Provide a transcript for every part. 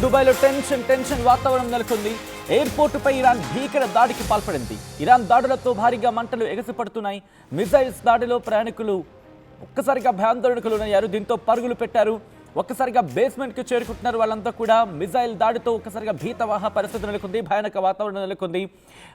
దుబాయ్లో టెన్షన్ వాతావరణం నెలకొంది. ఎయిర్పోర్టుపై ఇరాన్ భీకర దాడికి పాల్పడింది. ఇరాన్ దాడులతో భారీగా మంటలు ఎగసిపడుతున్నాయి. మిజైల్స్ దాడిలో ప్రయాణికులు ఒక్కసారిగా భయాందోళనకు లోనయ్యారు. దీంతో పరుగులు పెట్టారు. ఒక్కసారిగా బేస్మెంట్కి చేరుకుంటున్నారు. వాళ్ళంతా కూడా మిజైల్ దాడితో ఒక్కసారిగా భీతవాహ పరిస్థితి నెలకొంది. భయానక వాతావరణం నెలకొంది.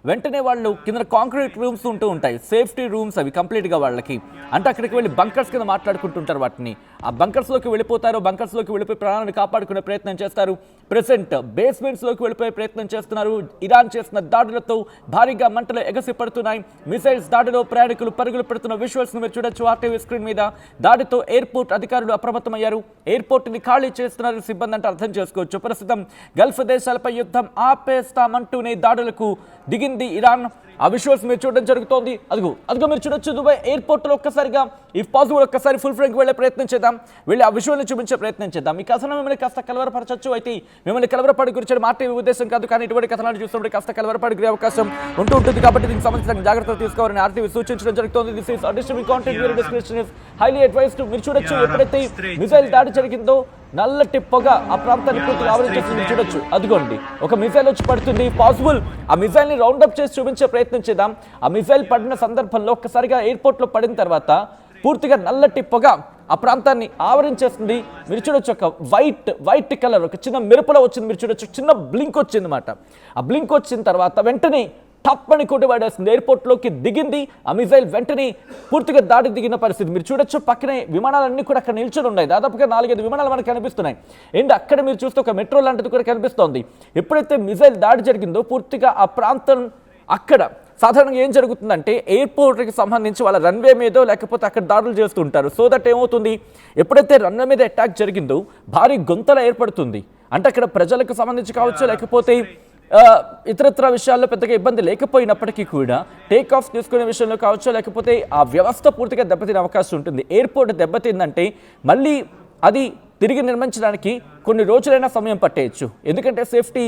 వెంటనే వాళ్ళు కింద కాంక్రీట్ రూమ్స్ ఉంటూ ఉంటాయి, సేఫ్టీ రూమ్స్ అవి కంప్లీట్గా వాళ్ళకి. అంటే అక్కడికి వెళ్ళి బంకర్స్ కింద మాట్లాడుకుంటుంటారు. వాటిని ఆ బంకర్స్లోకి వెళ్ళిపోతారు. బంకర్స్లోకి వెళ్ళిపోయి ప్రాణాలను కాపాడుకునే ప్రయత్నం చేస్తారు. ప్రెసెంట్ బేస్మెంట్స్లోకి వెళ్ళిపోయే ప్రయత్నం చేస్తున్నారు. ఇరాన్ చేసిన దాడులతో భారీగా మంటలు ఎగసిపడుతున్నాయి. మిసైల్స్ దాడిలో ప్రయాణికులు పరుగులు పెడుతున్న విజువల్స్ మీరు చూడొచ్చు ఆర్టీవీ స్క్రీన్ మీద. దాడితో ఎయిర్పోర్ట్ అధికారులు అప్రమత్తమయ్యారు. ఎయిర్పోర్ట్ని ఖాళీ చేస్తున్నారు సిబ్బంది అంటే అర్థం చేసుకోవచ్చు. ప్రస్తుతం గల్ఫ్ దేశాలపై యుద్ధం ఆపేస్తామంటూనే దాడులకు దిగింది ఇరాన్. ఆ విజువల్స్ మీరు చూడడం జరుగుతోంది. అదిగో మీరు చూడొచ్చు దుబాయ్ ఎయిర్పోర్ట్లో ఒక్కసారిగా ఇఫ్ పాసిబుల్ ఒక్కసారి ఫుల్ ఫ్రంట్కి వెళ్ళే ప్రయత్నం చేద్దాం. వెళ్ళి ఆ విజువల్ని చూపించే ప్రయత్నం చేద్దాం. ఈ కథనం మిమ్మల్ని కాస్త కలవరపరచచ్చు. అయితే మిమ్మల్ని కలవరపడి గురించి మాట్లాడే ఉద్దేశం కాదు, కానీ ఇటువంటి కథనాలు చూసినప్పుడు కాస్త కలవరపడి గురే అవకాశం ఉంటుంది. కాబట్టి దీనికి సంబంధించిన జాగ్రత్తలు తీసుకోవాలని ఆర్టీవీ సూచించడం జరుగుతుంది. This is distributing content your description is highly advised. మీరు చూడొచ్చు ఎప్పుడైతే మిసైల్ దాడి జరిగిందో నల్లటి పొగ ఆ ప్రాంతాన్ని పూర్తిగా ఆవరించేసి మీరు చూడొచ్చు. అదిగోండి ఒక మిసైల్ వచ్చి పడుతుంది. పాసిబుల్ ఆ మిసైల్ని రౌండప్ చేసి చూపించే ప్రయత్నం చేద్దాం. ఆ మిసైల్ పడిన సందర్భంలో ఒక్కసారిగా ఎయిర్పోర్ట్లో పడిన తర్వాత పూర్తిగా నల్లటి పొగ ఆ ప్రాంతాన్ని ఆవరించేస్తుంది. మీరు చూడొచ్చు ఒక వైట్ కలర్ ఒక చిన్న మెరుపులో వచ్చింది. మీరు చూడొచ్చు చిన్న బ్లింక్ వచ్చింది అన్నమాట. ఆ బ్లింక్ వచ్చిన తర్వాత వెంటనే టప్పని కొట్టిపడేస్తుంది. ఎయిర్పోర్ట్లోకి దిగింది ఆ మిసైల్. వెంటనే పూర్తిగా దాడి దిగిన పరిస్థితి మీరు చూడొచ్చు. పక్కనే విమానాలన్నీ కూడా అక్కడ నిల్చొని ఉన్నాయి. దాదాపుగా 4-5 విమానాలు మనకు కనిపిస్తున్నాయి. అండ్ అక్కడ మీరు చూస్తే ఒక మెట్రో లాంటిది కూడా కనిపిస్తోంది. ఎప్పుడైతే మిసైల్ దాడి జరిగిందో పూర్తిగా ఆ ప్రాంతం అక్కడ సాధారణంగా ఏం జరుగుతుందంటే ఎయిర్పోర్ట్కి సంబంధించి వాళ్ళ రన్వే మీదో లేకపోతే అక్కడ దాడులు చేస్తుంటారు. సో దట్ ఏమవుతుంది, ఎప్పుడైతే రన్వే మీద అటాక్ జరిగిందో భారీ గొంతల ఏర్పడుతుంది. అంటే అక్కడ ప్రజలకు సంబంధించి కావచ్చు లేకపోతే ఇతరత్ర విషయాల్లో పెద్దగా ఇబ్బంది లేకపోయినప్పటికీ కూడా టేక్ ఆఫ్ తీసుకునే విషయంలో కావచ్చు లేకపోతే ఆ వ్యవస్థ పూర్తిగా దెబ్బతినే అవకాశం ఉంటుంది. ఎయిర్పోర్ట్ దెబ్బతిందంటే మళ్ళీ అది తిరిగి నిర్మించడానికి కొన్ని రోజులైనా సమయం పట్టేయచ్చు. ఎందుకంటే సేఫ్టీ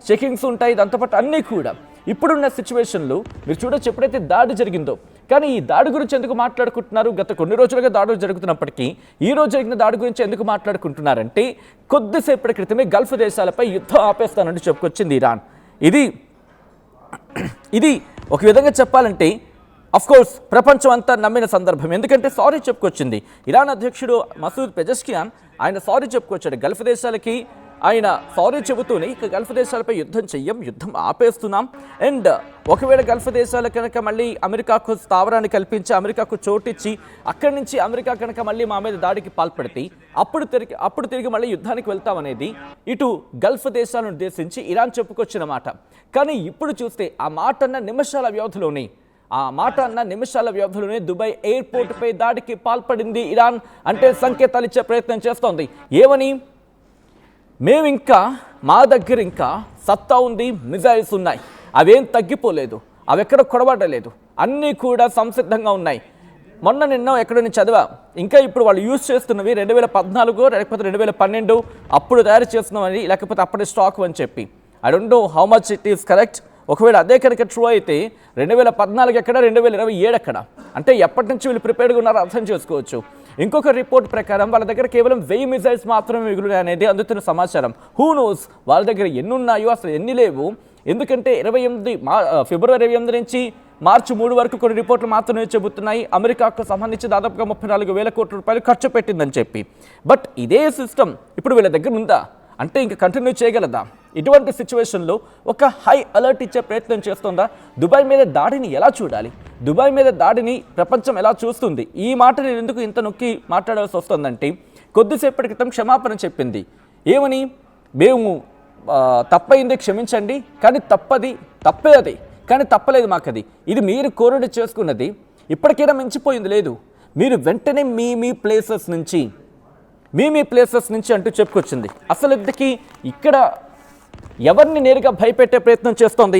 చెకింగ్స్ ఉంటాయి, దాంతోపాటు అన్నీ కూడా. ఇప్పుడున్న సిచ్యువేషన్లో మీరు చూడొచ్చు ఎప్పుడైతే దాడి జరిగిందో. కానీ ఈ దాడి గురించి ఎందుకు మాట్లాడుకుంటున్నారు? గత కొన్ని రోజులుగా దాడులు జరుగుతున్నప్పటికీ ఈ రోజు జరిగిన దాడి గురించి ఎందుకు మాట్లాడుకుంటున్నారంటే కొద్దిసేపటి క్రితమే గల్ఫ్ దేశాలపై యుద్ధం ఆపేస్తానంటూ చెప్పుకొచ్చింది ఇరాన్. ఇది ఒక విధంగా చెప్పాలంటే అఫ్కోర్స్ ప్రపంచం అంతా నమ్మిన సందర్భం. ఎందుకంటే సారీ చెప్పుకొచ్చింది ఇరాన్ అధ్యక్షుడు మసూద్ పెజెష్కియాన్. ఆయన సారీ చెప్పుకొచ్చాడు గల్ఫ్ దేశాలకి. ఆయన సారీ చెబుతూనే ఇక గల్ఫ్ దేశాలపై యుద్ధం ఆపేస్తున్నాం. అండ్ ఒకవేళ గల్ఫ్ దేశాలు కనుక మళ్ళీ అమెరికాకు స్థావరాన్ని కల్పించి అమెరికాకు చోటిచ్చి అక్కడి నుంచి అమెరికా కనుక మళ్ళీ మా మీద దాడికి పాల్పడితే అప్పుడు తిరిగి మళ్ళీ యుద్ధానికి వెళ్తామనేది ఇటు గల్ఫ్ దేశాలను ఉద్దేశించి ఇరాన్ చెప్పుకొచ్చిన మాట. కానీ ఇప్పుడు చూస్తే ఆ మాట అన్న నిమిషాల వ్యవధిలోనే దుబాయ్ ఎయిర్పోర్టుపై దాడికి పాల్పడింది ఇరాన్. అంటే సంకేతాలు ఇచ్చే ప్రయత్నం చేస్తోంది. ఏమని? మా దగ్గర ఇంకా సత్తా ఉంది, మిజైల్స్ ఉన్నాయి, అవేం తగ్గిపోలేదు, అవి ఎక్కడ కొడబడలేదు, అన్నీ కూడా సంసిద్ధంగా ఉన్నాయి. నిన్న ఎక్కడో నేను చదివా, ఇంకా ఇప్పుడు వాళ్ళు యూజ్ చేస్తున్నవి 2014 లేకపోతే 2012 అప్పుడు తయారు చేస్తున్నామని, లేకపోతే అప్పటి స్టాక్ అని చెప్పి. I don't know how much it is correct. ఒకవేళ అదే కనుక ట్రూ అయితే 2014 ఎక్కడ, 2027 ఎక్కడ? అంటే ఎప్పటి నుంచి వీళ్ళు ప్రిపేర్డ్గా ఉన్నారో అర్థం చేసుకోవచ్చు. ఇంకొక రిపోర్ట్ ప్రకారం వాళ్ళ దగ్గర కేవలం 1000 మిసైల్స్ మాత్రమే మిగులు అనేది అందుతున్న సమాచారం. హూ నోస్ వాళ్ళ దగ్గర ఎన్ని ఉన్నాయో, అసలు ఎన్ని లేవు. ఎందుకంటే ఫిబ్రవరి 28 నుంచి మార్చి 3 వరకు కొన్ని రిపోర్ట్లు మాత్రమే చెబుతున్నాయి అమెరికాకు సంబంధించి దాదాపుగా 34,000 కోట్ల రూపాయలు ఖర్చు పెట్టిందని చెప్పి. బట్ ఇదే సిస్టమ్ ఇప్పుడు వీళ్ళ దగ్గర ఉందా అంటే ఇంకా కంటిన్యూ చేయగలదా? ఇటువంటి సిచ్యువేషన్లో ఒక హై అలర్ట్ ఇచ్చే ప్రయత్నం చేస్తుందా? దుబాయ్ మీద దాడిని ఎలా చూడాలి? దుబాయ్ మీద దాడిని ప్రపంచం ఎలా చూస్తుంది? ఈ మాట నేను ఎందుకు ఇంత నొక్కి మాట్లాడాల్సి వస్తుందంటే కొద్దిసేపటి క్రితం క్షమాపణ చెప్పింది. ఏమని? మేము తప్పైంది, క్షమించండి, కానీ తప్పే అది, కానీ తప్పలేదు మాకు అది. ఇది మీరు కోరిన చేసుకున్నది, ఇప్పటికైనా మించిపోయింది లేదు. మీరు వెంటనే మీ ప్లేసెస్ నుంచి అంటూ చెప్పుకొచ్చింది. అసలు ఇంతకీ ఇక్కడ ఎవరిని నేరుగా భయపెట్టే ప్రయత్నం చేస్తోంది?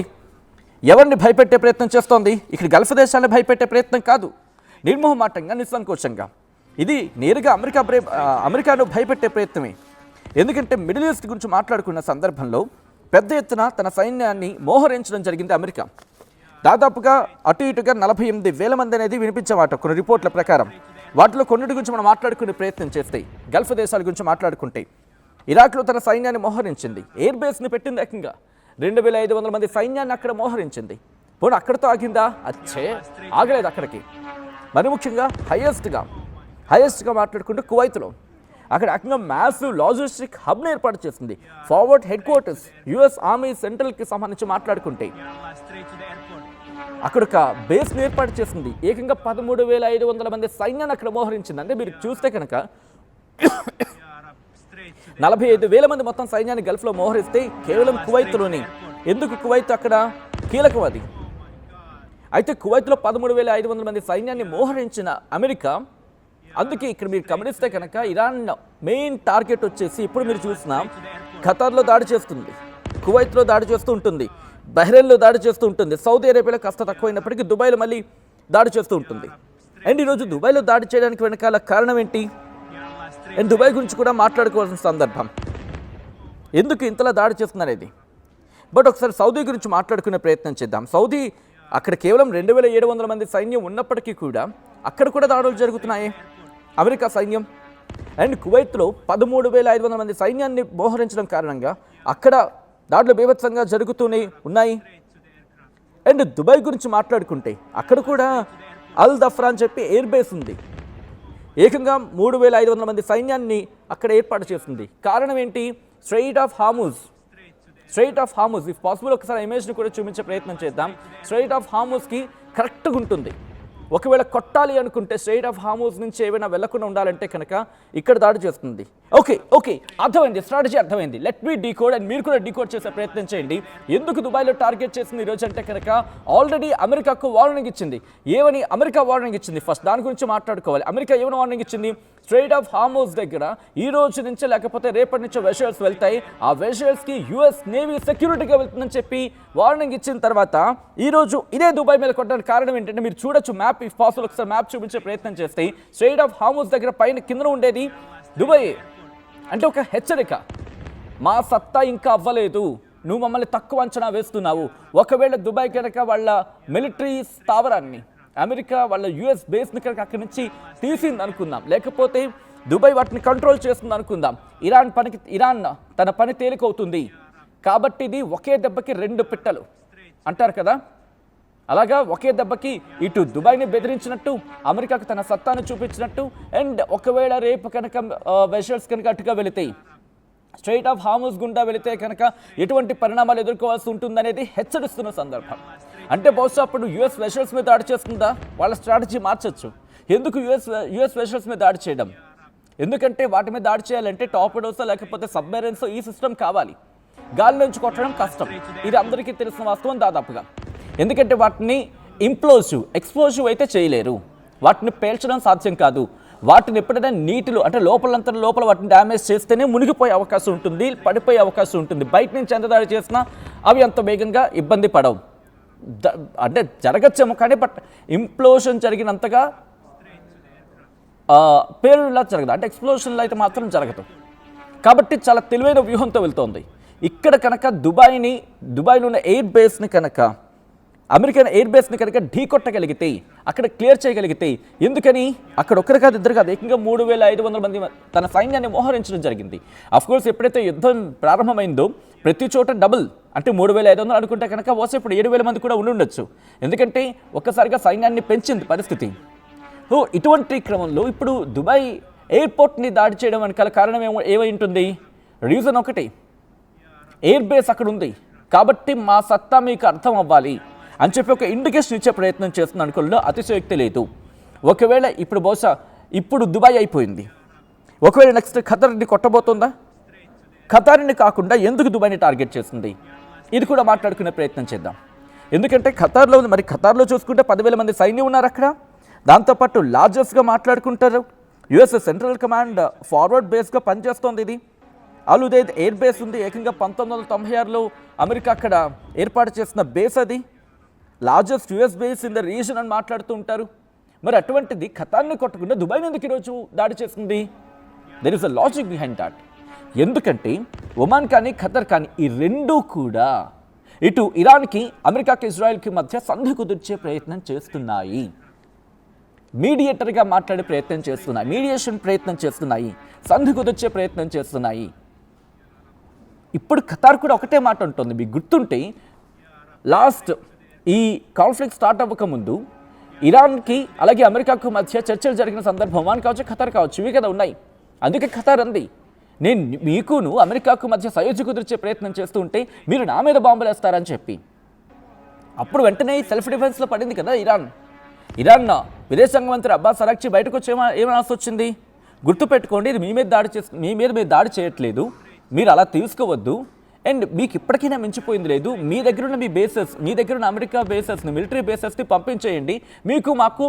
ఇక్కడ గల్ఫ్ దేశాలను భయపెట్టే ప్రయత్నం కాదు. నిర్మోహమాటంగా, నిస్సంకోచంగా ఇది నేరుగా అమెరికాను భయపెట్టే ప్రయత్నమే. ఎందుకంటే మిడిల్ ఈస్ట్ గురించి మాట్లాడుకున్న సందర్భంలో పెద్ద ఎత్తున తన సైన్యాన్ని మోహరించడం జరిగింది అమెరికా. దాదాపుగా అటు ఇటుగా 48,000 మంది అనేది వినిపించేవాట కొన్ని రిపోర్ట్ల ప్రకారం. వాటిలో కొన్నిటి గురించి మనం మాట్లాడుకునే ప్రయత్నం చేస్తే గల్ఫ్ దేశాల గురించి మాట్లాడుకుంటే ఇరాక్లో తన సైన్యాన్ని మోహరించింది, ఎయిర్ బేస్ని పెట్టింది, ఏకంగా 2500 మంది సైన్యాన్ని అక్కడ మోహరించింది. పోనీ అక్కడితో ఆగిందా? ఆగలేదు అక్కడికి. మరి ముఖ్యంగా హైయెస్ట్గా మాట్లాడుకుంటే కువైత్లో అక్కడ ఏకంగా మ్యాసివ్ లాజిస్టిక్ హబ్ని ఏర్పాటు చేసింది. Forward head quarters US army సెంట్రల్కి సంబంధించి మాట్లాడుకుంటే అక్కడ ఒక బేస్ని ఏర్పాటు చేసింది. ఏకంగా 13,500 మంది సైన్యాన్ని అక్కడ మోహరించింది. అంటే మీరు చూస్తే కనుక 45,000 మంది మొత్తం సైన్యాన్ని గల్ఫ్లో మోహరిస్తే కేవలం కువైత్లోని. ఎందుకు కువైత్ అక్కడ కీలకం అది. అయితే కువైత్లో 13,500 మంది సైన్యాన్ని మోహరించిన అమెరికా, అందుకే ఇక్కడ మీరు గమనిస్తే కనుక ఇరాన్ మెయిన్ టార్గెట్ వచ్చేసి ఇప్పుడు మీరు చూసిన ఖతార్లో దాడి చేస్తుంది, కువైత్లో దాడి చేస్తూ ఉంటుంది, బహ్రెయిన్లో దాడి చేస్తూ ఉంటుంది, సౌదీ అరేబియాలో కాస్త తక్కువైనప్పటికీ దుబాయ్లో మళ్ళీ దాడి చేస్తూ ఉంటుంది. అండ్ ఈరోజు దుబాయ్లో దాడి చేయడానికి వెనకాల కారణం ఏంటి? అండ్ దుబాయ్ గురించి కూడా మాట్లాడుకోవాల్సిన సందర్భం. ఎందుకు ఇంతలా దాడి చేస్తున్నారనేది. బట్ ఒకసారి సౌదీ గురించి మాట్లాడుకునే ప్రయత్నం చేద్దాం. సౌదీ అక్కడ కేవలం 2,700 మంది సైన్యం ఉన్నప్పటికీ కూడా అక్కడ కూడా దాడులు జరుగుతున్నాయి అమెరికా సైన్యం. అండ్ కువైత్లో 13,500 మంది సైన్యాన్ని మోహరించడం కారణంగా అక్కడ దాడులు బీభత్సంగా జరుగుతూనే ఉన్నాయి. అండ్ దుబాయ్ గురించి మాట్లాడుకుంటే అక్కడ కూడా అల్ దఫ్రా అని చెప్పి ఎయిర్ బేస్ ఉంది. ఏకంగా 3,500 మంది సైన్యాన్ని అక్కడ ఏర్పాటు చేస్తుంది. కారణం ఏంటి? Strait of Hormuz if possible ఒకసారి ఇమేజ్ని కూడా చూపించే ప్రయత్నం చేద్దాం. స్ట్రెయిట్ ఆఫ్ హార్ముజ్కి కరెక్ట్గా ఉంటుంది. ఒకవేళ కొట్టాలి అనుకుంటే స్ట్రెయిట్ ఆఫ్ హార్ముజ్ నుంచి ఏమైనా వెళ్లకుండా ఉండాలంటే కనుక ఇక్కడ దాడి చేస్తుంది. ఓకే అర్థమైంది, స్ట్రాటజీ అర్థమైంది. లెట్ మీ డీకోడ్ అండ్ మీరు కూడా డీకోడ్ చేసే ప్రయత్నం చేయండి. ఎందుకు దుబాయ్లో టార్గెట్ చేసింది ఈరోజు అంటే కనుక ఆల్రెడీ అమెరికాకు వార్నింగ్ ఇచ్చింది. ఏమని అమెరికా వార్నింగ్ ఇచ్చింది? ఫస్ట్ దాని గురించి మాట్లాడుకోవాలి. అమెరికా ఏమైనా వార్నింగ్ ఇచ్చింది? స్ట్రెయిట్ ఆఫ్ హార్ముజ్ దగ్గర ఈ రోజు నుంచి లేకపోతే రేపటి నుంచి వెషల్స్ వెళ్తాయి, ఆ వెషల్స్కి యుఎస్ నేవీ సెక్యూరిటీగా వెళ్తుందని చెప్పి వార్నింగ్ ఇచ్చిన తర్వాత ఈరోజు ఇదే దుబాయ్ మీద కొట్టడానికి కారణం ఏంటంటే మీరు చూడొచ్చు మ్యాప్, ఇఫ్ పాసిబుల్ ఒకసారి మ్యాప్ చూపించే ప్రయత్నం చేస్తే స్ట్రెయిట్ ఆఫ్ హార్ముజ్ దగ్గర పైన కింద ఉండేది దుబాయ్. అంటే ఒక హెచ్చరిక, మా సత్తా ఇంకా అవ్వలేదు, నువ్వు మమ్మల్ని తక్కువ అంచనా వేస్తున్నావు. ఒకవేళ దుబాయ్ కనుక వాళ్ళ మిలిటరీ స్థావరాన్ని అమెరికా వాళ్ళ యుఎస్ బేస్ని కనుక అక్కడి నుంచి తీసింది అనుకుందాం, లేకపోతే దుబాయ్ వాటిని కంట్రోల్ చేస్తుంది అనుకుందాం, ఇరాన్ తన పని తేలికవుతుంది. కాబట్టి ఇది ఒకే దెబ్బకి 2 పిట్టలు అంటారు కదా, అలాగా ఒకే దెబ్బకి ఇటు దుబాయ్ని బెదిరించినట్టు, అమెరికాకు తన సత్తాను చూపించినట్టు. అండ్ ఒకవేళ రేపు కనుక వెషల్స్ కనుక అటుగా వెళితే, స్ట్రెయిట్ ఆఫ్ హార్ముజ్ గుండా వెళితే కనుక ఎటువంటి పరిణామాలు ఎదుర్కోవాల్సి ఉంటుందనేది హెచ్చరిస్తున్న సందర్భం. అంటే బహుశా అప్పుడు యుఎస్ వెషల్స్ మీద దాడి చేస్తుందా? వాళ్ళ స్ట్రాటజీ మార్చొచ్చు. ఎందుకు యుఎస్ వెషల్స్ మీద దాడి చేయడం? ఎందుకంటే వాటి మీద దాడి చేయాలంటే టార్పెడోసో లేకపోతే సబ్మెరైన్స్ ఈ సిస్టమ్ కావాలి. గాలి నుంచి కొట్టడం కష్టం, ఇది అందరికీ తెలిసిన వాస్తవం దాదాపుగా. ఎందుకంటే వాటిని ఎక్స్ప్లోజివ్ అయితే చేయలేరు, వాటిని పేల్చడం సాధ్యం కాదు. వాటిని ఎప్పుడైనా నీటిలో అంటే లోపల వాటిని డ్యామేజ్ చేస్తేనే మునిగిపోయే అవకాశం ఉంటుంది, పడిపోయే అవకాశం ఉంటుంది. బయట నుంచి ఎంత దాడి చేసినా అవి అంత వేగంగా ఇబ్బంది పడవు. అంటే జరగచ్చేమో కానీ బట్ ఇంప్లోషన్ జరిగినంతగా పేలులా జరగదు, అంటే ఎక్స్ప్లోషన్లో అయితే మాత్రం జరగదు. కాబట్టి చాలా తెలివైన వ్యూహంతో వెళ్తోంది. ఇక్కడ కనుక దుబాయ్లో ఉన్న ఎయిర్ బేస్ని కనుక అమెరికన్ ఎయిర్ బేస్ని కనుక ఢీకొట్టగలిగితే, అక్కడ క్లియర్ చేయగలిగితే, ఎందుకని అక్కడ ఒక్కరు కాదు ఇద్దరు కాదు ఏకంగా 3,500 మంది తన సైన్యాన్ని మోహరించడం జరిగింది. అఫ్కోర్స్ ఎప్పుడైతే యుద్ధం ప్రారంభమైందో ప్రతి చోట డబుల్, అంటే 3,500 అనుకుంటే కనుక బహుశా ఇప్పుడు 7,000 మంది కూడా ఉండుండొచ్చు. ఎందుకంటే ఒక్కసారిగా సైన్యాన్ని పెంచింది పరిస్థితి. ఇటువంటి క్రమంలో ఇప్పుడు దుబాయ్ ఎయిర్పోర్ట్ని దాడి చేయడం వెనకాల కారణం ఏమై ఉంటుంది? రీజన్ ఒకటి, ఎయిర్ బేస్ అక్కడ ఉంది కాబట్టి మా సత్తా మీకు అర్థం అవ్వాలి అని చెప్పి ఒక ఇండికేషన్ ఇచ్చే ప్రయత్నం చేస్తున్న అనుకోవడంలో అతిశయోక్తి లేదు. ఒకవేళ ఇప్పుడు బహుశా ఇప్పుడు దుబాయ్ అయిపోయింది, ఒకవేళ నెక్స్ట్ ఖతార్ని కొట్టబోతుందా? ఖతార్ని కాకుండా ఎందుకు దుబాయ్ని టార్గెట్ చేస్తుంది? ఇది కూడా మాట్లాడుకునే ప్రయత్నం చేద్దాం. ఎందుకంటే ఖతార్లో ఉంది, మరి ఖతార్లో చూసుకుంటే 10,000 మంది సైన్యం ఉన్నారు అక్కడ. దాంతోపాటు లార్జెస్ట్గా మాట్లాడుకుంటారు యుఎస్ సెంట్రల్ కమాండ్ ఫార్వర్డ్ బేస్గా పనిచేస్తోంది. ఇది అల్ ఉదైద్ ఎయిర్ బేస్ ఉంది, ఏకంగా 1996లో అమెరికా అక్కడ ఏర్పాటు చేసిన బేస్. అది largest US base in the reason అని మాట్లాడుతూ ఉంటారు. మరి అటువంటిది ఖతార్ని కొట్టకుండా దుబాయ్ని ఎందుకు ఈరోజు దాడి చేస్తుంది? There is a logic behind that. ఎందుకంటే ఒమాన్ కానీ ఖతర్ కానీ ఈ రెండూ కూడా ఇటు ఇరాన్కి అమెరికాకి ఇజ్రాయెల్కి మధ్య సంధి కుదిర్చే ప్రయత్నం చేస్తున్నాయి, మీడియేటర్గా మాట్లాడే ప్రయత్నం చేస్తున్నాయి, మీడియేషన్ ప్రయత్నం చేస్తున్నాయి, సంధి కుదిర్చే ప్రయత్నం చేస్తున్నాయి. ఇప్పుడు ఖతార్ కూడా ఒకటే మాట ఉంటుంది. మీకు గుర్తుంటే లాస్ట్ ఈ కాన్ఫ్లిక్ట్ స్టార్ట్ అవ్వకముందు ఇరాన్కి అలాగే అమెరికాకు మధ్య చర్చలు జరిగిన సందర్భం ఒమాన్ కావచ్చు, ఖతార్ కావచ్చు, ఇవి కదా ఉన్నాయి. అందుకే ఖతార్ అంది, నేను మీకును అమెరికాకు మధ్య సయోధ్య కుదిర్చే ప్రయత్నం చేస్తూ ఉంటే మీరు నా మీద బాంబులు వేస్తారని చెప్పి అప్పుడు వెంటనే సెల్ఫ్ డిఫెన్స్లో పడింది కదా ఇరాన్ విదేశాంగ మంత్రి అబ్బాస్ అరాక్చి బయటకు వచ్చి ఏమనాల్సి వచ్చింది? గుర్తుపెట్టుకోండి, ఇది మీ మీద దాడి చేయట్లేదు, మీరు అలా తీసుకోవద్దు, అండ్ మీకు ఇప్పటికైనా మించిపోయింది లేదు, మీ దగ్గర ఉన్న మీ దగ్గర ఉన్న అమెరికా బేసెస్ని, మిలిటరీ బేసెస్ని పంపించేయండి, మీకు మాకు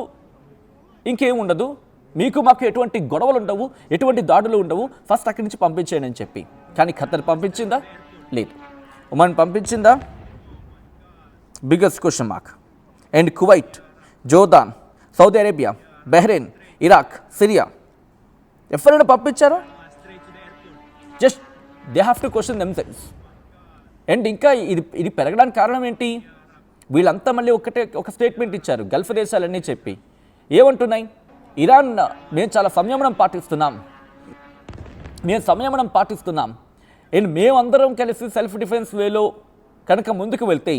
ఇంకేం ఉండదు, మీకు మాకు ఎటువంటి గొడవలు ఉండవు, ఎటువంటి దాడులు ఉండవు, ఫస్ట్ అక్కడి నుంచి పంపించేయండి అని చెప్పి. కానీ ఖతర్ పంపించిందా? లేదు. ఒమాన్ పంపించిందా? Biggest question mark. And Kuwait, Jordan, Saudi Arabia, Bahrain, Iraq, Syria ఎవరైనా పంపించారా? Just they have to question themselves. And ఇంకా ఇది పెరగడానికి కారణం ఏంటి? వీళ్ళంతా మళ్ళీ ఒక స్టేట్మెంట్ ఇచ్చారు గల్ఫ్ దేశాలన్నీ చెప్పి. ఏమంటున్నాయి? ఇరాన్ మేము చాలా సంయమనం పాటిస్తున్నాం అండ్ మేమందరం కలిసి సెల్ఫ్ డిఫెన్స్ వేలో కనుక ముందుకు వెళ్తే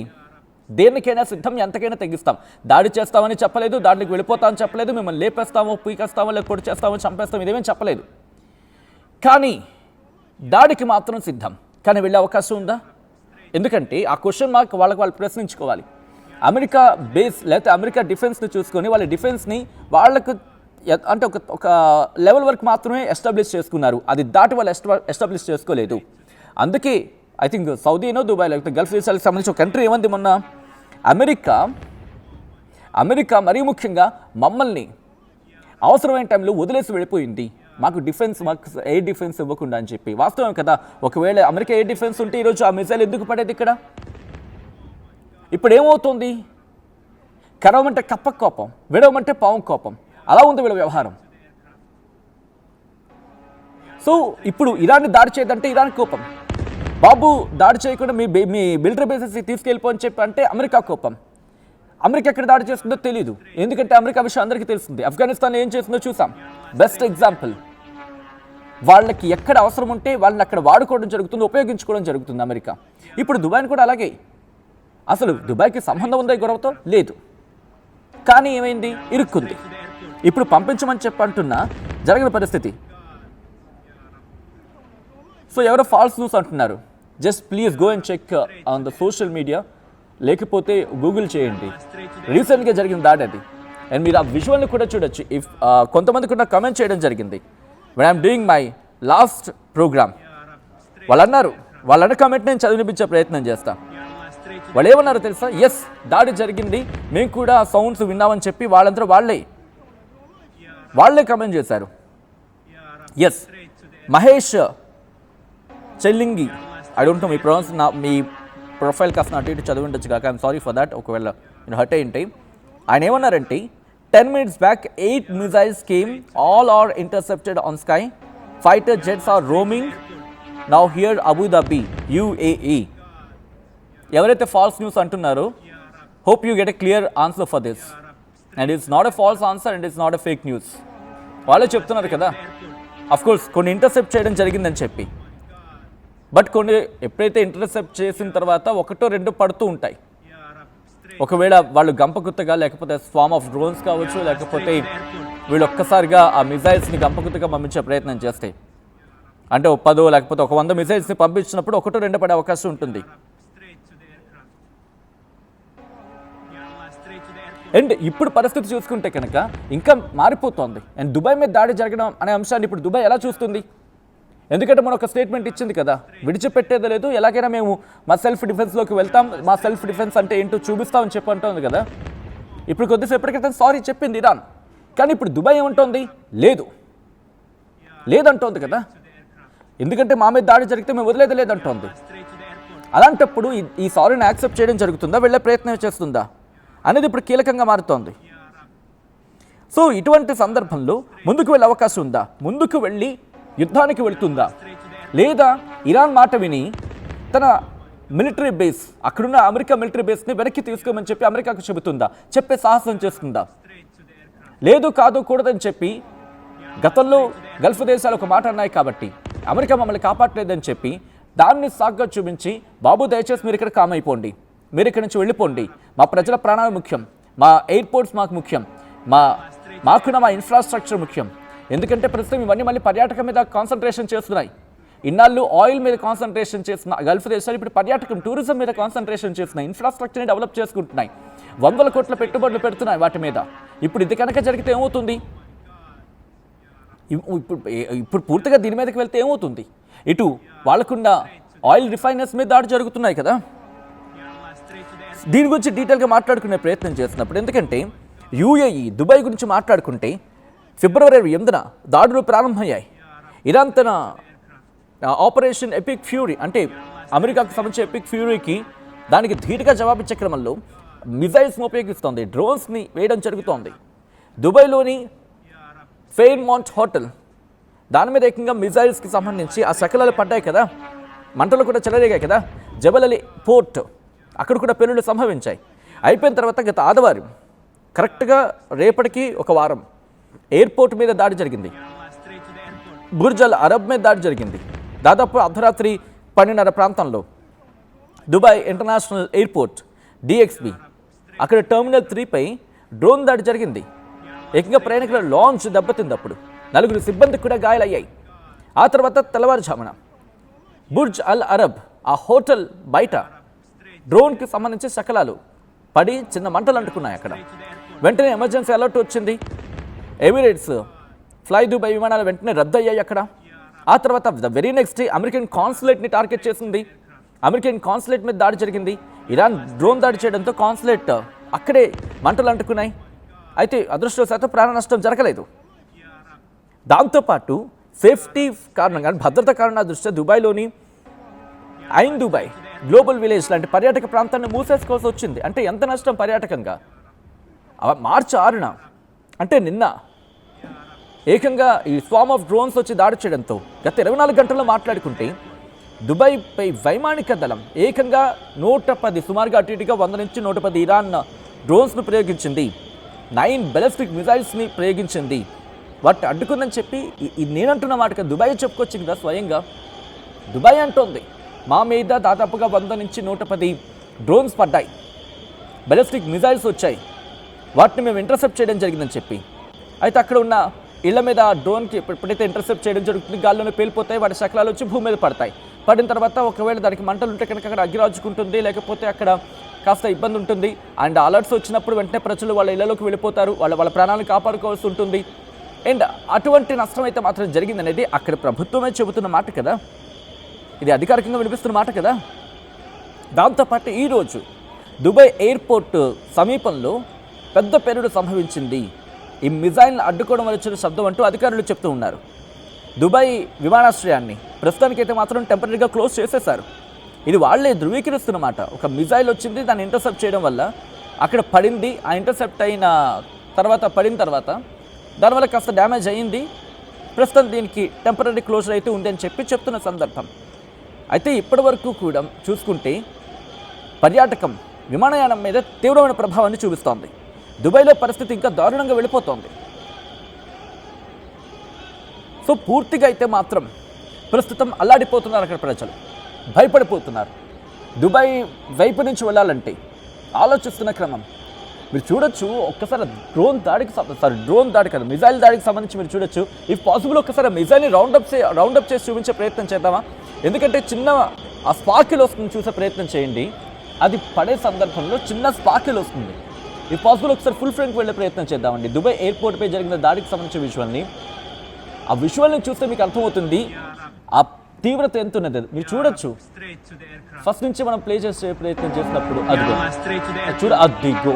దేనికైనా సిద్ధం, ఎంతకైనా తెగిస్తాం. దాడి చేస్తామని చెప్పలేదు, దాడికి వెళ్ళిపోతామని చెప్పలేదు, మిమ్మల్ని లేపేస్తామో, పీకేస్తామో, లేక పొడి చేస్తామో, చంపేస్తామో, ఇదేమేం చెప్పలేదు. కానీ దాడికి మాత్రం సిద్ధం. కానీ వెళ్ళే అవకాశం ఉందా? ఎందుకంటే ఆ క్వశ్చన్ మార్క్ వాళ్ళు ప్రశ్నించుకోవాలి. అమెరికా బేస్ లేకపోతే అమెరికా డిఫెన్స్ని చూసుకొని వాళ్ళ డిఫెన్స్ని వాళ్ళకు అంటే ఒక లెవెల్ వరకు మాత్రమే ఎస్టాబ్లిష్ చేసుకున్నారు, అది దాటి వాళ్ళు ఎస్టాబ్లిష్ చేసుకోలేదు. అందుకే ఐ థింక్ సౌదీనో దుబాయ్ లేకపోతే గల్ఫ్ దేశాలకు సంబంధించి ఒక కంట్రీ ఏమంది మొన్న, అమెరికా మరీ ముఖ్యంగా మమ్మల్ని అవసరమైన టైంలో వదిలేసి వెళ్ళిపోయింది, మాకు ఎయిర్ డిఫెన్స్ ఇవ్వకుండా అని చెప్పి. వాస్తవం కదా, ఒకవేళ అమెరికా ఎయిర్ డిఫెన్స్ ఉంటే ఈరోజు ఆ మిసైల్ ఎందుకు పడేది ఇక్కడ? ఇప్పుడు ఏమవుతుంది? కరవమంటే కప్ప కోపం, విడవమంటే పావం కోపం, అలా ఉంది వీళ్ళ వ్యవహారం. సో ఇప్పుడు ఇరాన్ని దాడి చేయదంటే ఇరాన్ కోపం, బాబు దాడి చేయకుండా మీ మిలిటరీ బేసెస్ తీసుకెళ్ళిపోని చెప్పి అంటే అమెరికా కోపం. అమెరికా ఎక్కడ దాడి చేస్తుందో తెలియదు, ఎందుకంటే అమెరికా విషయం అందరికీ తెలుస్తుంది. ఆఫ్ఘనిస్తాన్ ఏం చేస్తుందో చూసాం, బెస్ట్ ఎగ్జాంపుల్. వాళ్ళకి ఎక్కడ అవసరం ఉంటే వాళ్ళని అక్కడ వాడుకోవడం జరుగుతుంది, ఉపయోగించుకోవడం జరుగుతుంది అమెరికా. ఇప్పుడు దుబాయ్ని కూడా అలాగే. అసలు దుబాయ్కి సంబంధం ఉందా ఈ గొడవతో? లేదు. కానీ ఏమైంది? ఇరుక్కుంది. ఇప్పుడు పంపించమని చెప్పంటున్నా జరగని పరిస్థితి. సో ఎవరో ఫాల్స్ న్యూస్ అంటున్నారు. Just please go and check on the social media, లేకపోతే గూగుల్ చేయండి. రీసెంట్గా జరిగిన దాడి అది. అండ్ మీరు ఆ విజువల్ని కూడా చూడొచ్చు. కొంతమంది కూడా కమెంట్ చేయడం జరిగింది when I'm doing my last program. వాళ్ళన్న కమెంట్ నేను చదివినిపించే ప్రయత్నం చేస్తాను. వాళ్ళు ఏమన్నారో తెలుసా? ఎస్, దాడి జరిగింది, మేము కూడా సౌండ్స్ విన్నామని చెప్పి వాళ్ళంతా వాళ్ళే కమెంట్ చేశారు. Yes, Mahesh Chellingi, I don't know మీ ప్రొఫైల్ కాస్త అటు ఇటు చదివి ఉండొచ్చు కాక, ఐఎమ్ సారీ ఫర్ దాట్, ఒకవేళ నేను హర్ట్ అయ్యింటే. ఆయన ఏమన్నారంటే 10 minutes back 8 missiles came, all are intercepted on sky, fighter jets are roaming now here Abu Dhabi UAE. ఎవరైతే ఫాల్స్ న్యూస్ అంటున్నారో, hope you get a clear answer for this, and it's not a false answer and it's not a fake news. వాళ్ళే చెప్తున్నారు కదా, of course కొన్ని intercept చేయడం జరిగిందని చెప్పి, but కొన్ని ఎప్పుడైతే ఇంటర్సెప్ట్ చేసిన తర్వాత 1-2 పడుతూ ఉంటాయి. ఒకవేళ వాళ్ళు గంపగుత్తగా, లేకపోతే స్వామ్ ఆఫ్ డ్రోన్స్ కావచ్చు, లేకపోతే వీళ్ళు ఒక్కసారిగా ఆ మిజైల్స్ని గంపగుత్తగా పంపించే ప్రయత్నం చేస్తే, అంటే 10 లేకపోతే 100 మిజైల్స్ని పంపించినప్పుడు 1-2 పడే అవకాశం ఉంటుంది. అండ్ ఇప్పుడు పరిస్థితి చూసుకుంటే కనుక ఇంకా మారిపోతుంది. అండ్ దుబాయ్ మీద దాడి జరగడం అనే అంశాన్ని ఇప్పుడు దుబాయ్ ఎలా చూస్తుంది? ఎందుకంటే మనం ఒక స్టేట్మెంట్ ఇచ్చింది కదా, విడిచిపెట్టేది లేదు, ఎలాగైనా మేము మా సెల్ఫ్ డిఫెన్స్లోకి వెళ్తాం, మా సెల్ఫ్ డిఫెన్స్ అంటే ఏంటో చూపిస్తామని చెప్పి అంటుంది కదా. ఇప్పుడు కొద్దిసేపటి క్రితం సారీ చెప్పింది ఇరాన్, కానీ ఇప్పుడు దుబాయ్ ఏమంటోంది? లేదంటోంది కదా, ఎందుకంటే మా మీద దాడి జరిగితే మేము వదిలేది లేదంటోంది. అలాంటప్పుడు ఈ సారీని యాక్సెప్ట్ చేయడం జరుగుతుందా, వెళ్ళే ప్రయత్నం చేస్తుందా అనేది ఇప్పుడు కీలకంగా మారుతోంది. సో ఇటువంటి సందర్భంలో ముందుకు వెళ్ళే అవకాశం ఉందా? ముందుకు వెళ్ళి యుద్ధానికి వెళుతుందా? లేదా ఇరాన్ మాట విని తన మిలిటరీ బేస్, అక్కడున్న అమెరికా మిలిటరీ బేస్ని వెనక్కి తీసుకోమని చెప్పి అమెరికాకు చెబుతుందా? చెప్పే సాహసం చేస్తుందా? లేదు, కాదు, కూడదని చెప్పి గతంలో గల్ఫ్ దేశాలు ఒక మాట అన్నాయి కాబట్టి, అమెరికా మమ్మల్ని కాపాడలేదని చెప్పి దాన్ని సాగ్గా చూపించి బాబు దయచేసి మీరు ఇక్కడ కామ్ అయిపోండి, మీరు ఇక్కడి నుంచి వెళ్ళిపోండి, మా ప్రజల ప్రాణాలు ముఖ్యం, మా ఎయిర్పోర్ట్స్ మాకు ముఖ్యం, మాకున్న మా ఇన్ఫ్రాస్ట్రక్చర్ ముఖ్యం. ఎందుకంటే ప్రస్తుతం ఇవన్నీ మళ్ళీ పర్యాటకం మీద కాన్సన్ట్రేషన్ చేస్తున్నాయి. ఇన్నాళ్ళు ఆయిల్ మీద కాన్సన్ట్రేషన్ చేసిన గల్ఫ్ దేశాలు ఇప్పుడు పర్యాటకం టూరిజం మీద కాన్సన్ట్రేషన్ చేస్తున్నాయి, ఇన్ఫ్రాస్ట్రక్చర్ని డెవలప్ చేసుకుంటున్నాయి, 100 కోట్ల పెట్టుబడులు పెడుతున్నాయి వాటి మీద. ఇప్పుడు ఇది కనుక జరిగితే ఏమవుతుంది? ఇప్పుడు పూర్తిగా దీని మీదకి వెళ్తే ఏమవుతుంది? ఇటు వాళ్ళకున్న ఆయిల్ రిఫైనర్స్ మీద దాడి జరుగుతున్నాయి కదా. దీని గురించి డీటెయిల్గా మాట్లాడుకునే ప్రయత్నం చేస్తున్నప్పుడు, ఎందుకంటే యూఏఈ దుబాయ్ గురించి మాట్లాడుకుంటే ఫిబ్రవరి 8న దాడులు ప్రారంభమయ్యాయి. ఇరాన్ తన ఆపరేషన్ ఎపిక్ ఫ్యూరీ అంటే అమెరికాకు సంబంధించిన ఎపిక్ ఫ్యూరీకి దానికి ధీటుగా జవాబిచ్చే క్రమంలో మిజైల్స్ని ఉపయోగిస్తోంది, డ్రోన్స్ని వేయడం జరుగుతోంది. దుబాయ్లోని ఫెయిర్మౌంట్ హోటల్ దాని మీద ఏకంగా మిజైల్స్కి సంబంధించి ఆ శకలాలు పడ్డాయి కదా, మంటలు కూడా చెలరేగాయి కదా. జబల్ అలీ పోర్ట్ అక్కడ కూడా పెళ్లిళ్ళు సంభవించాయి. అయిపోయిన తర్వాత గత ఆదివారం కరెక్ట్గా రేపటికి ఒక వారం ఎయిర్పోర్ట్ మీద దాడి జరిగింది, బుర్జ్ అల్ అరబ్ మీద దాడి జరిగింది. దాదాపు అర్ధరాత్రి 12:30 ప్రాంతంలో దుబాయ్ ఇంటర్నేషనల్ ఎయిర్పోర్ట్ డిఎక్స్బి అక్కడ టెర్మినల్ 3పై డ్రోన్ దాడి జరిగింది. ఏకంగా ప్రయాణికుల లాంచ్ దెబ్బతింది. అప్పుడు 4 సిబ్బందికి కూడా గాయాలయ్యాయి. ఆ తర్వాత తెల్లవారుజామున బుర్జ్ అల్ అరబ్ ఆ హోటల్ బయట డ్రోన్కి సంబంధించి శకలాలు పడి చిన్న మంటలు అంటుకున్నాయి అక్కడ. వెంటనే ఎమర్జెన్సీ అలర్ట్ వచ్చింది. ఎమిరేట్స్ ఫ్లై దుబాయ్ విమానాలు వెంటనే రద్దు అయ్యాయి అక్కడ. ఆ తర్వాత the very next day American కాన్సులేట్ని టార్గెట్ చేసింది. అమెరికన్ కాన్సులేట్ మీద దాడి జరిగింది. ఇరాన్ డ్రోన్ దాడి చేయడంతో కాన్సులేట్ అక్కడే మంటలు అంటుకున్నాయి. అయితే అదృష్టవశాత్తు ప్రాణ నష్టం జరగలేదు. దాంతోపాటు సేఫ్టీ కారణంగా భద్రత కారణాల దృష్ట్యా దుబాయ్లోని ఐన్ దుబాయ్ గ్లోబల్ విలేజ్ లాంటి పర్యాటక ప్రాంతాన్ని మూసేసుకోవాల్సి వచ్చింది. అంటే ఎంత నష్టం పర్యాటకంగా. మార్చి 6న అంటే నిన్న ఏకంగా ఈ స్వామ్ ఆఫ్ డ్రోన్స్ వచ్చి దాడి చేయడంతో గత 24 గంటల్లో మాట్లాడుకుంటే దుబాయ్పై వైమానిక దళం ఏకంగా 110 సుమారుగా అటు ఇటుగా 100 నుంచి 110 ఇరాన్ డ్రోన్స్ను ప్రయోగించింది, 9 బెలిస్టిక్ మిజైల్స్ని ప్రయోగించింది. వాటిని అడ్డుకుందని చెప్పి నేనంటున్న మాటగా దుబాయ్ చెప్పుకొచ్చింది కదా స్వయంగా. దుబాయ్ అంటోంది మా మీద దాదాపుగా 100 నుంచి 110 డ్రోన్స్ పడ్డాయి, బెలిస్టిక్ మిజైల్స్ వచ్చాయి, వాటిని మేము ఇంటర్సెప్ట్ చేయడం జరిగిందని చెప్పి. అయితే అక్కడ ఉన్న ఇళ్ల మీద డ్రోన్కి ఎప్పుడైతే ఇంటర్సెప్ట్ చేయడం జరుగుతుంది గాల్లోనే పేలిపోతాయి, వాటి శకలాలు వచ్చి భూమి మీద పడతాయి. పడిన తర్వాత ఒకవేళ దానికి మంటలు ఉంటే కనుక అక్కడ అగ్గిరాజుకుంటుంది, లేకపోతే అక్కడ కాస్త ఇబ్బంది ఉంటుంది. అండ్ అలర్ట్స్ వచ్చినప్పుడు వెంటనే ప్రజలు వాళ్ళ ఇళ్లలోకి వెళ్ళిపోతారు, వాళ్ళ ప్రాణాలను కాపాడుకోవాల్సి ఉంటుంది. అండ్ అటువంటి నష్టం అయితే మాత్రం జరిగిందనేది అక్కడ ప్రభుత్వమే చెబుతున్న మాట కదా, ఇది అధికారికంగా వినిపిస్తున్న మాట కదా. దాంతోపాటు ఈరోజు దుబాయ్ ఎయిర్పోర్ట్ సమీపంలో పెద్ద పేలుడు సంభవించింది, ఈ మిజైల్ని అడ్డుకోవడం వల్ల వచ్చిన శబ్దం అంటూ అధికారులు చెప్తూ ఉన్నారు. దుబాయ్ విమానాశ్రయాన్ని ప్రస్తుతానికైతే మాత్రం టెంపరీగా క్లోజ్ చేసేశారు. ఇది వాళ్ళే ధృవీకరిస్తున్నమాట. ఒక మిజైల్ వచ్చింది, దాన్ని ఇంటర్సెప్ట్ చేయడం వల్ల అక్కడ పడింది, ఆ ఇంటర్సెప్ట్ అయిన తర్వాత పడిన తర్వాత దానివల్ల కాస్త డ్యామేజ్ అయ్యింది, ప్రస్తుతం దీనికి టెంపరీ క్లోజర్ అయితే ఉంది అని చెప్తున్న సందర్భం. అయితే ఇప్పటి వరకు కూడా చూసుకుంటే పర్యాటకం విమానయానం మీద తీవ్రమైన ప్రభావాన్ని చూపిస్తోంది. దుబాయ్లో పరిస్థితి ఇంకా దారుణంగా వెళ్ళిపోతోంది. సో పూర్తిగా అయితే మాత్రం ప్రస్తుతం అల్లాడిపోతున్నారు అక్కడ ప్రజలు, భయపడిపోతున్నారు. దుబాయ్ వైపు నుంచి వెళ్ళాలంటే ఆలోచిస్తున్న క్రమం మీరు చూడొచ్చు. ఒక్కసారి డ్రోన్ దాడి కదా, మిజైల్ దాడికి సంబంధించి మీరు చూడొచ్చు. ఇఫ్ పాసిబుల్ ఒక్కసారి మిజైల్ని రౌండప్ చేసి చూపించే ప్రయత్నం చేద్దామా? ఎందుకంటే చిన్న ఆ స్పార్కిల్ వస్తుంది, చూసే ప్రయత్నం చేయండి. అది పడే సందర్భంలో చిన్న స్పార్కిల్ వస్తుంది. ఇఫ్ పాసిబుల్ ఒకసారి ఫుల్ ఫ్రేమ్కి వెళ్ళే ప్రయత్నం చేద్దామండి. దుబాయ్ ఎయిర్పోర్ట్పై జరిగిన దాడికి సంబంధించిన విజువల్ని, ఆ విజువల్ని చూస్తే మీకు అర్థమవుతుంది ఆ తీవ్రత ఎంత ఉన్నది. మీరు చూడొచ్చు, ఫస్ట్ నుంచి మనం ప్లే చేసే ప్రయత్నం చేసినప్పుడు అదిగో అదిగో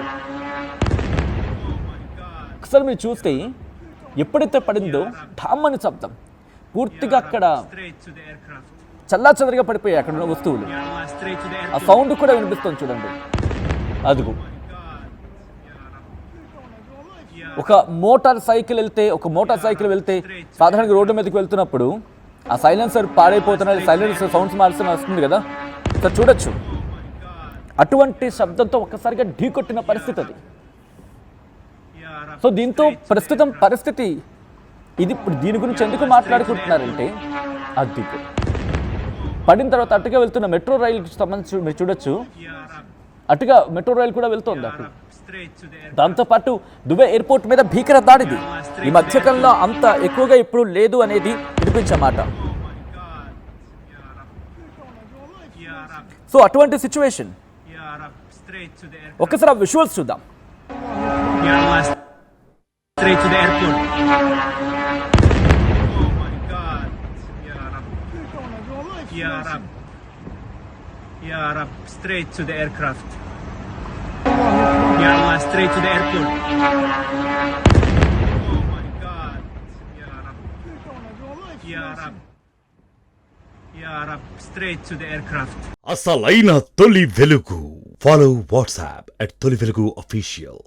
ఒకసారి మీరు చూస్తే ఎప్పుడైతే పడిందో ఢామ్మని శబ్దం, పూర్తిగా అక్కడ చల్లాచదరిగా పడిపోయాయి అక్కడ ఉన్న వస్తువులు. ఆ సౌండ్ కూడా వినిపిస్తుంది చూడండి. అదిగో ఒక మోటార్ సైకిల్ వెళ్తే సాధారణంగా రోడ్డు మీదకి వెళ్తున్నప్పుడు ఆ సైలెన్సర్ పాడైపోతున్నది, సైలెన్సర్ సౌండ్స్ మార్చిన వస్తుంది కదా, సార్ చూడొచ్చు. అటువంటి శబ్దంతో ఒక్కసారిగా ఢీకొట్టిన పరిస్థితి అది. సో దీంతో ప్రస్తుతం పరిస్థితి ఇది. ఇప్పుడు దీని గురించి ఎందుకు మాట్లాడుకుంటున్నారంటే అది పడిన తర్వాత అటుగా వెళ్తున్న మెట్రో రైలుకి సంబంధించి మీరు చూడొచ్చు, అటుగా మెట్రో రైలు కూడా వెళ్తోంది అటు. దాంతోపాటు దుబాయ్ ఎయిర్పోర్ట్ మీద భీకర దాడిది. ఈ మధ్యకాలంలో అంత ఎక్కువగా ఇప్పుడు లేదు అనేది వినిపించే మాట. సో అటువంటి సిచ్యువేషన్. ఒక్కసారి ఆ విజువల్స్ చూద్దాం. Straight to the airport. Oh my God. Ya Rab. Ya Rab. Straight to the aircraft. Ya Allah, straight to the airport. Oh my God. Ya Rab. Ya Rab. Ya Rab. Straight to the aircraft. అసలైన తొలి వెలుగు. Follow WhatsApp @తొలి వెలుగు official.